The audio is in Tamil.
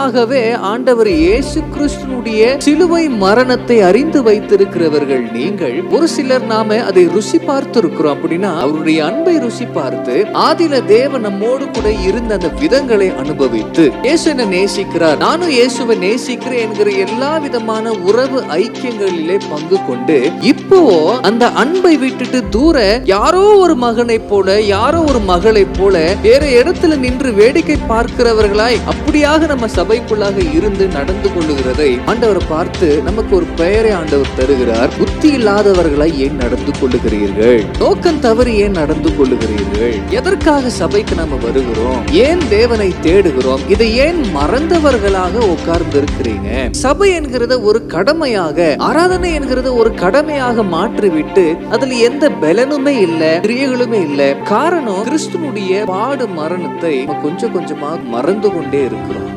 உண்மையாகவே ஆண்டவர் இயேசு கிறிஸ்துனுடைய சிலுவை மரணத்தை அறிந்து வைத்திருக்கிறவர்கள் நீங்கள். ஒரு சிலர் நாம அதை ருசி பார்த்து இருக்கிறோம். அப்படின்னா அவருடைய அன்பை ருசி பார்த்து ஆதியில தேவன் நம்மோடு கூட இருந்த அந்த விதங்களை அனுபவித்து இயேசு என்ன நேசிக்கிறார், நானும் இயேசுவை நேசிக்கிறேன் என்கிற எல்லா விதமான உறவு ஐக்கியங்களிலே பங்கு கொண்டு இப்போ அந்த அன்பை விட்டுட்டு தூர யாரோ ஒரு மகனை போல யாரோ ஒரு மகளை போல வேற இடத்துல நின்று வேடிக்கை பார்க்கிறவர்களாய் அப்படியாக நம்ம சபைக்குள்ளாக இருந்து நடந்து கொள்ளுகிறதை ஆண்டவர் பார்த்து நமக்கு ஒரு பெயரை ஆண்டவர் தருகிறார். புத்தி இல்லாதவர்களாய் ஏன் நடந்து கொள்ளுகிறீர்கள்? நோக்கம் தவறி ஏன் நடந்து கொள்ளுகிறீர்கள்? எதற்காக சபைக்கு நம்ம வருகிறோம்? ஏன் தேவனை தேடுகிறோம்? இதை ஏன் மறந்தவர்களாக உட்கார்ந்து இருக்கிறீங்க? சபை என்கிறத ஒரு கடமையாக, ஆராதனை என்கிறத ஒரு கடமையாக மாற்றிவிட்டு அதுல எந்த பலனுமே இல்ல, கிரியைகளுமே இல்ல. காரணம் கிறிஸ்துனுடைய பாடு மரணத்தை கொஞ்சம் கொஞ்சமா மறந்து கொண்டே இருக்கிறோம்.